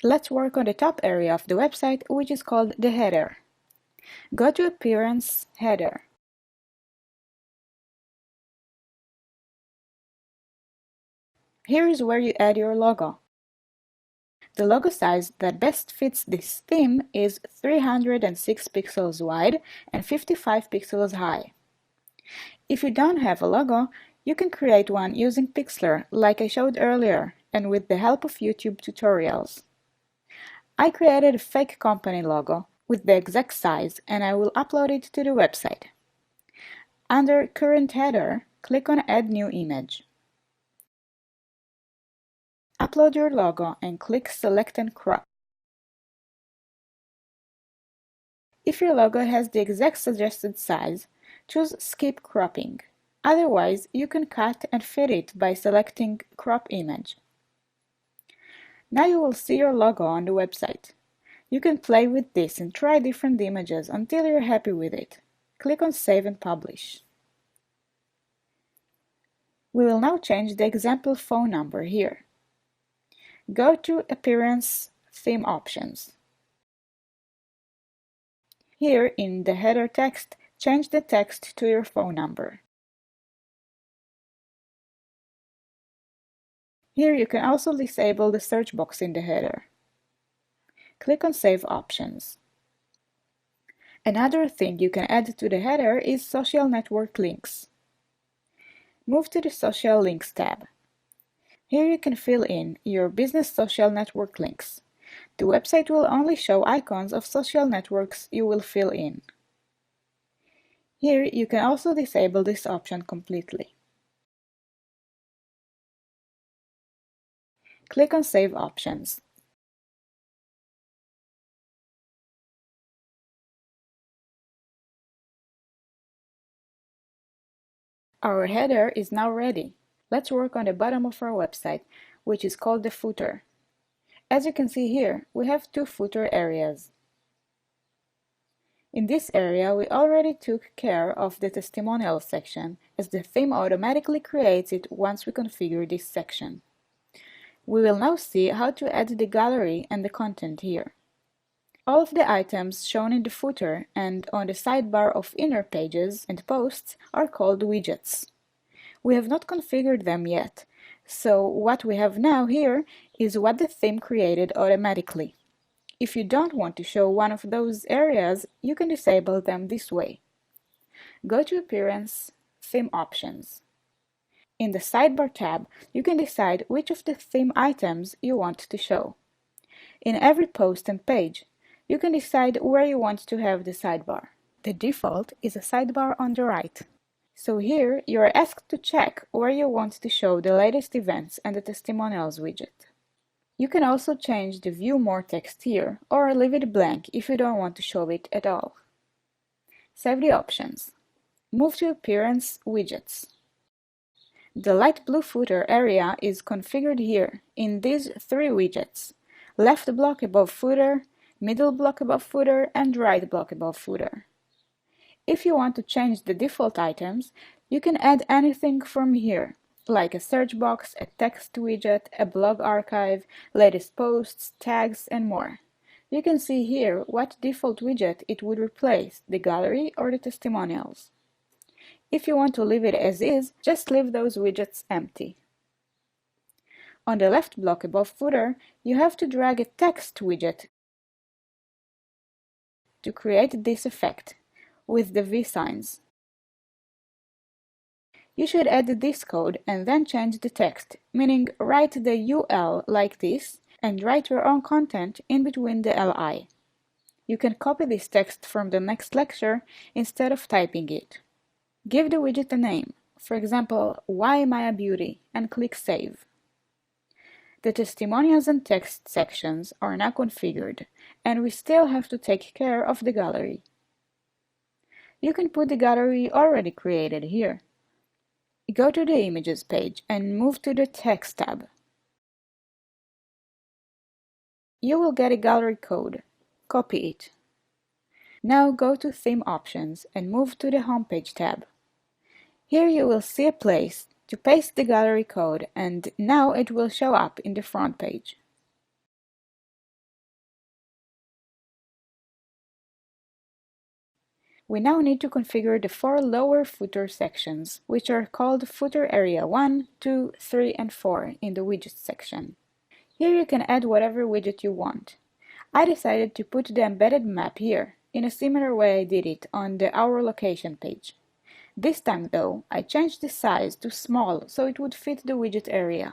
Let's work on the top area of the website, which is called the header. Go to Appearance, Header. Here is where you add your logo. The logo size that best fits this theme is 306 pixels wide and 55 pixels high. If you don't have a logo, you can create one using Pixlr like I showed earlier and with the help of YouTube tutorials. I created a fake company logo with the exact size and I will upload it to the website. Under Current Header, click on Add New Image. Upload your logo and click Select and Crop. If your logo has the exact suggested size, choose Skip Cropping. Otherwise, you can cut and fit it by selecting Crop Image. Now you will see your logo on the website. You can play with this and try different images until you're happy with it. Click on Save and Publish. We will now change the example phone number here. Go to Appearance, Theme Options. Here in the header text, change the text to your phone number. Here you can also disable the search box in the header. Click on Save Options. Another thing you can add to the header is social network links. Move to the Social Links tab. Here you can fill in your business social network links. The website will only show icons of social networks you will fill in. Here you can also disable this option completely. Click on Save Options. Our header is now ready. Let's work on the bottom of our website, which is called the footer. As you can see here, we have two footer areas. In this area, we already took care of the testimonials section, as the theme automatically creates it once we configure this section. We will now see how to add the gallery and the content here. All of the items shown in the footer and on the sidebar of inner pages and posts are called widgets. We have not configured them yet, so what we have now here is what the theme created automatically. If you don't want to show one of those areas, you can disable them this way. Go to Appearance, Theme Options. In the Sidebar tab, you can decide which of the theme items you want to show. In every post and page, you can decide where you want to have the sidebar. The default is a sidebar on the right. So here, you are asked to check where you want to show the latest events and the testimonials widget. You can also change the View More text here, or leave it blank if you don't want to show it at all. Save the options. Move to Appearance, Widgets. The light blue footer area is configured here in these three widgets: left block above footer, middle block above footer, and right block above footer. If you want to change the default items, you can add anything from here, like a search box, a text widget, a blog archive, latest posts, tags, and more. You can see here what default widget it would replace, the gallery or the testimonials. If you want to leave it as is, just leave those widgets empty. On the left block above footer, you have to drag a text widget to create this effect, with the V signs. You should add this code and then change the text, meaning write the UL like this and write your own content in between the LI. You can copy this text from the next lecture instead of typing it. Give the widget a name, for example, Why Am I a Beauty, and click Save. The testimonials and text sections are now configured, and we still have to take care of the gallery. You can put the gallery already created here. Go to the Images page and move to the Text tab. You will get a gallery code. Copy it. Now go to Theme Options and move to the Homepage tab. Here you will see a place to paste the gallery code, and now it will show up in the front page. We now need to configure the 4 lower footer sections, which are called Footer Area 1, 2, 3, and 4 in the Widgets section. Here you can add whatever widget you want. I decided to put the embedded map here, in a similar way I did it on the Our Location page. This time though, I changed the size to small so it would fit the widget area.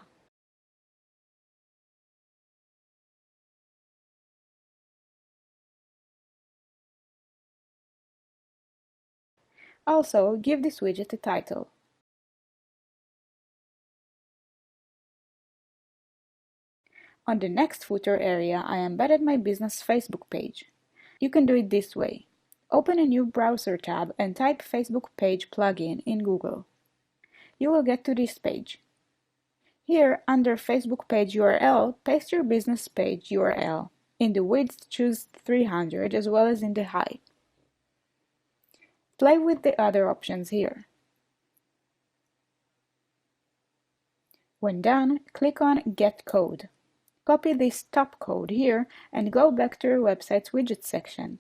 Also, give this widget a title. On the next footer area, I embedded my business Facebook page. You can do it this way. Open a new browser tab and type Facebook page plugin in Google. You will get to this page. Here, under Facebook page URL, paste your business page URL. In the width, choose 300 as well as in the height. Play with the other options here. When done, click on Get Code. Copy this top code here and go back to your website's widget section.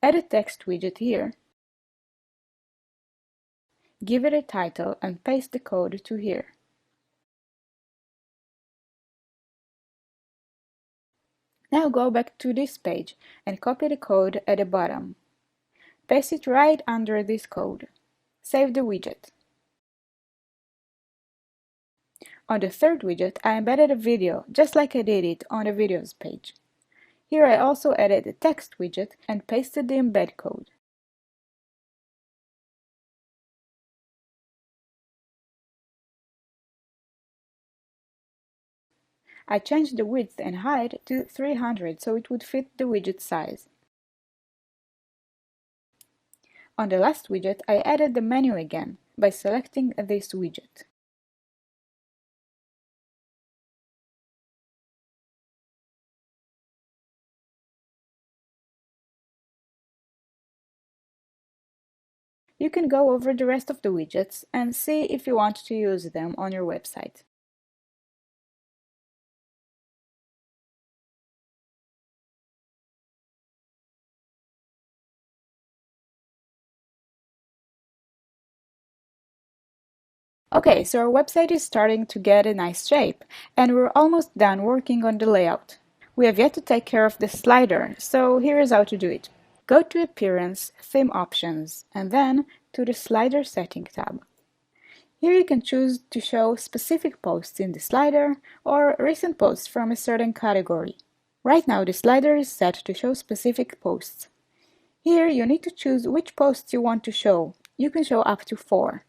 Add a text widget here. Give it a title and paste the code to here. Now go back to this page and copy the code at the bottom. Paste it right under this code. Save the widget. On the third widget, I embedded a video, just like I did it on the videos page. Here I also added a text widget and pasted the embed code. I changed the width and height to 300 so it would fit the widget size. On the last widget, I added the menu again by selecting this widget. You can go over the rest of the widgets and see if you want to use them on your website. Okay, so our website is starting to get a nice shape, and we're almost done working on the layout. We have yet to take care of the slider, so here is how to do it. Go to Appearance, Theme Options, and then to the Slider Setting tab. Here you can choose to show specific posts in the slider or recent posts from a certain category. Right now the slider is set to show specific posts. Here you need to choose which posts you want to show. You can show up to 4.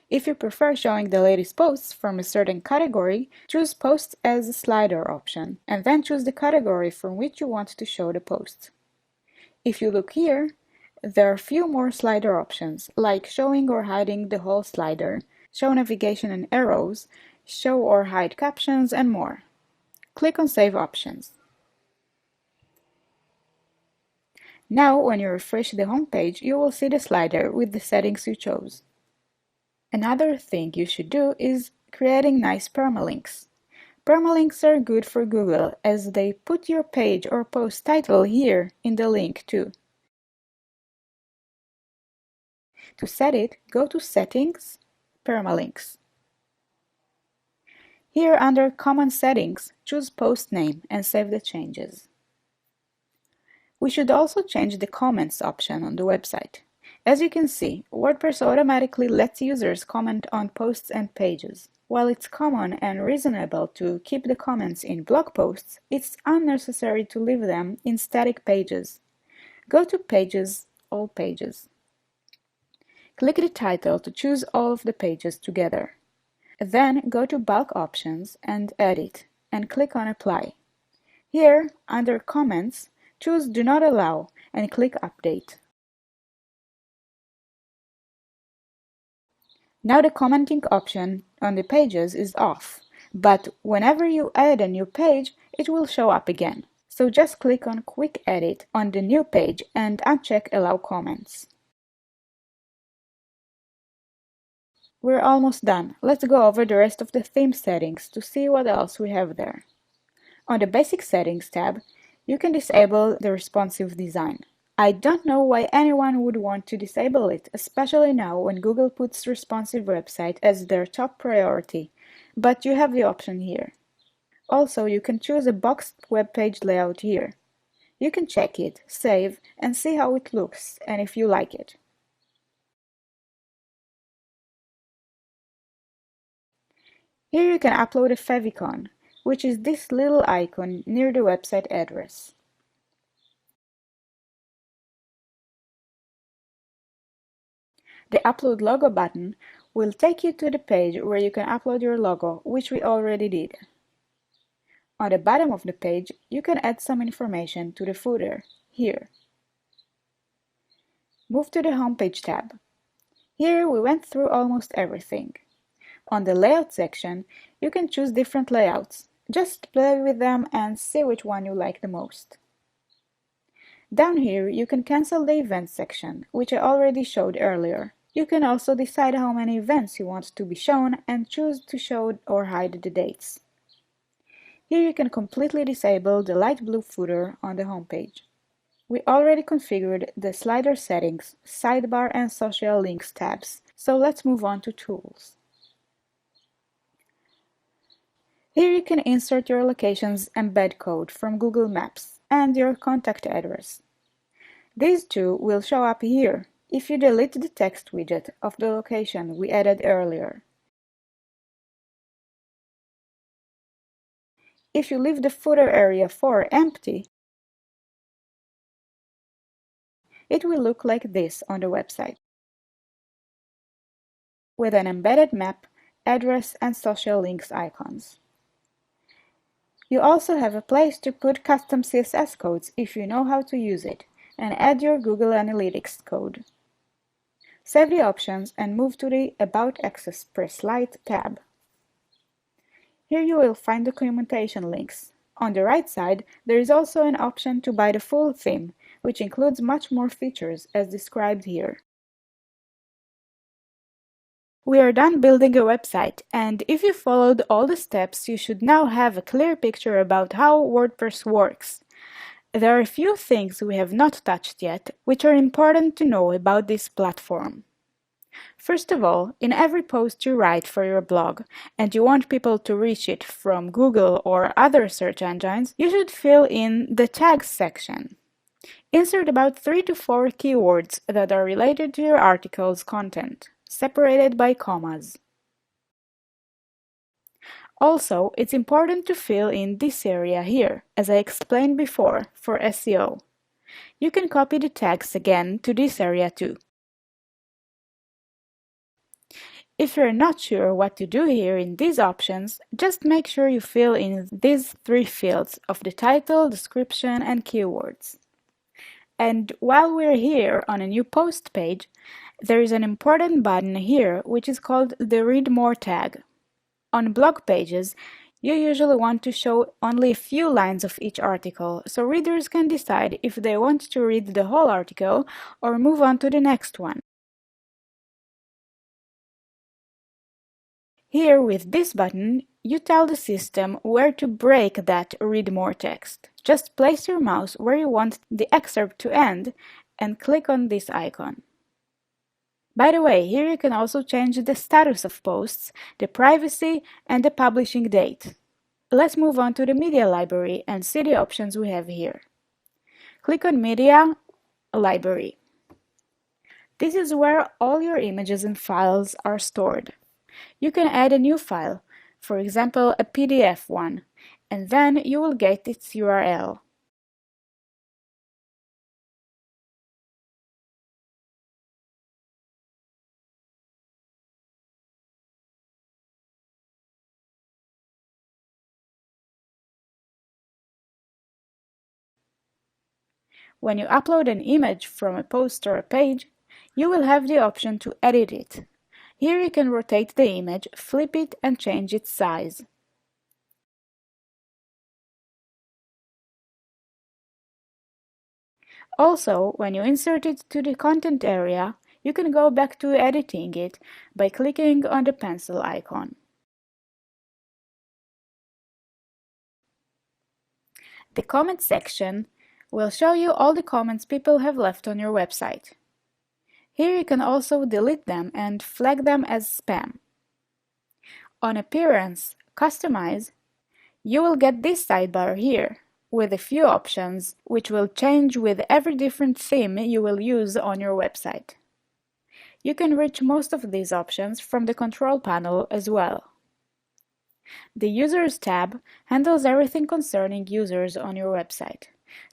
If you prefer showing the latest posts from a certain category, choose Posts as a Slider option, and then choose the category from which you want to show the posts. If you look here, there are a few more slider options, like showing or hiding the whole slider, show navigation and arrows, show or hide captions, and more. Click on Save Options. Now, when you refresh the home page, you will see the slider with the settings you chose. Another thing you should do is creating nice permalinks. Permalinks are good for Google as they put your page or post title here in the link too. To set it, go to Settings, Permalinks. Here under Common Settings, choose Post Name and save the changes. We should also change the comments option on the website. As you can see, WordPress automatically lets users comment on posts and pages. While it's common and reasonable to keep the comments in blog posts, it's unnecessary to leave them in static pages. Go to Pages, All Pages. Click the title to choose all of the pages together. Then go to Bulk Options and Edit, and click on Apply. Here, under Comments, choose Do Not Allow and click Update. Now the commenting option on the pages is off, but whenever you add a new page, it will show up again. So just click on Quick Edit on the new page and uncheck Allow Comments. We're almost done. Let's go over the rest of the theme settings to see what else we have there. On the Basic Settings tab, you can disable the responsive design. I don't know why anyone would want to disable it, especially now when Google puts responsive website as their top priority, but you have the option here. Also, you can choose a boxed web page layout here. You can check it, save, and see how it looks and if you like it. Here you can upload a favicon, which is this little icon near the website address. The Upload Logo button will take you to the page where you can upload your logo, which we already did. On the bottom of the page, you can add some information to the footer, here. Move to the Homepage tab. Here we went through almost everything. On the Layout section, you can choose different layouts. Just play with them and see which one you like the most. Down here, you can cancel the Events section, which I already showed earlier. You can also decide how many events you want to be shown and choose to show or hide the dates. Here you can completely disable the light blue footer on the homepage. We already configured the slider settings, sidebar and social links tabs, so let's move on to tools. Here you can insert your location's embed code from Google Maps and your contact address. These two will show up here if you delete the text widget of the location we added earlier. If you leave the footer area 4 empty, it will look like this on the website, with an embedded map, address, and social links icons. You also have a place to put custom CSS codes if you know how to use it, and add your Google Analytics code. Save the options and move to the About Access Press Lite tab. Here you will find documentation links. On the right side, there is also an option to buy the full theme, which includes much more features as described here. We are done building a website, and if you followed all the steps, you should now have a clear picture about how WordPress works. There are a few things we have not touched yet, which are important to know about this platform. First of all, in every post you write for your blog, and you want people to reach it from Google or other search engines, you should fill in the tags section. Insert about 3 to 4 keywords that are related to your article's content, separated by commas. Also, it's important to fill in this area here, as I explained before, for SEO. You can copy the tags again to this area too. If you're not sure what to do here in these options, just make sure you fill in these 3 fields of the title, description, and keywords. And while we're here on a new post page, there is an important button here which is called the Read More tag. On blog pages, you usually want to show only a few lines of each article, so readers can decide if they want to read the whole article or move on to the next one. Here, with this button, you tell the system where to break that Read More text. Just place your mouse where you want the excerpt to end and click on this icon. By the way, here you can also change the status of posts, the privacy, and the publishing date. Let's move on to the media library and see the options we have here. Click on Media Library. This is where all your images and files are stored. You can add a new file, for example a PDF one, and then you will get its URL. When you upload an image from a post or a page, you will have the option to edit it. Here you can rotate the image, flip it, and change its size. Also, when you insert it to the content area, you can go back to editing it by clicking on the pencil icon. The comments section will show you all the comments people have left on your website. Here you can also delete them and flag them as spam. On Appearance, Customize, you will get this sidebar here, with a few options which will change with every different theme you will use on your website. You can reach most of these options from the control panel as well. The Users tab handles everything concerning users on your website.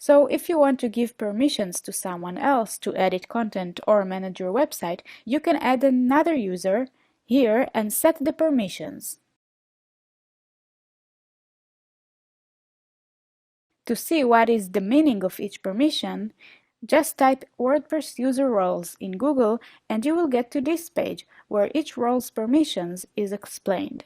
So if you want to give permissions to someone else to edit content or manage your website, you can add another user here and set the permissions. To see what is the meaning of each permission, just type WordPress user roles in Google and you will get to this page where each role's permissions is explained.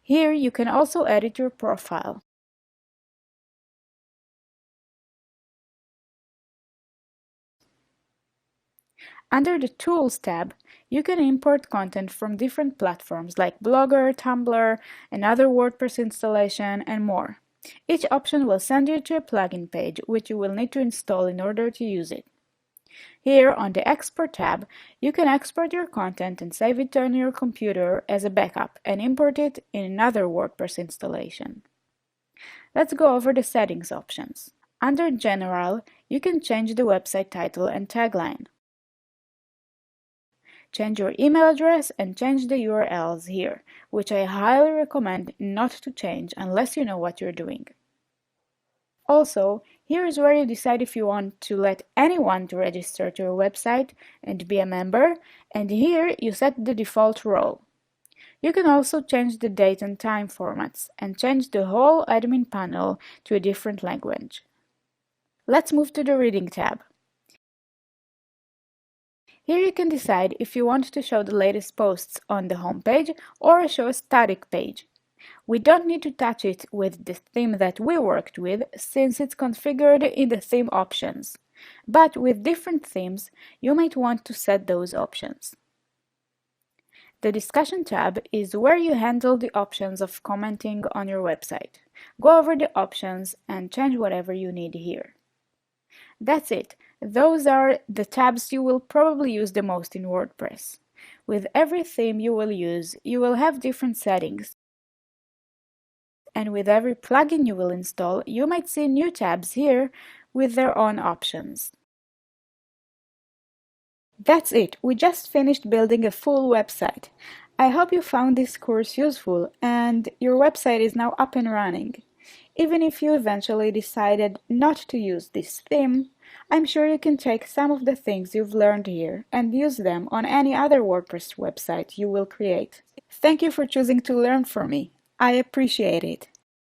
Here you can also edit your profile. Under the Tools tab, you can import content from different platforms like Blogger, Tumblr, another WordPress installation, and more. Each option will send you to a plugin page, which you will need to install in order to use it. Here on the Export tab, you can export your content and save it on your computer as a backup and import it in another WordPress installation. Let's go over the settings options. Under General, you can change the website title and tagline. Change your email address and change the URLs here, which I highly recommend not to change unless you know what you're doing. Also, here is where you decide if you want to let anyone to register to your website and be a member, and here you set the default role. You can also change the date and time formats and change the whole admin panel to a different language. Let's move to the Reading tab. Here you can decide if you want to show the latest posts on the home page or show a static page. We don't need to touch it with the theme that we worked with since it's configured in the theme options. But with different themes, you might want to set those options. The Discussion tab is where you handle the options of commenting on your website. Go over the options and change whatever you need here. That's it. Those are the tabs you will probably use the most in WordPress. With every theme you will use, you will have different settings. And with every plugin you will install, you might see new tabs here with their own options. That's it. We just finished building a full website. I hope you found this course useful and your website is now up and running. Even if you eventually decided not to use this theme, I'm sure you can take some of the things you've learned here and use them on any other WordPress website you will create. Thank you for choosing to learn from me. I appreciate it.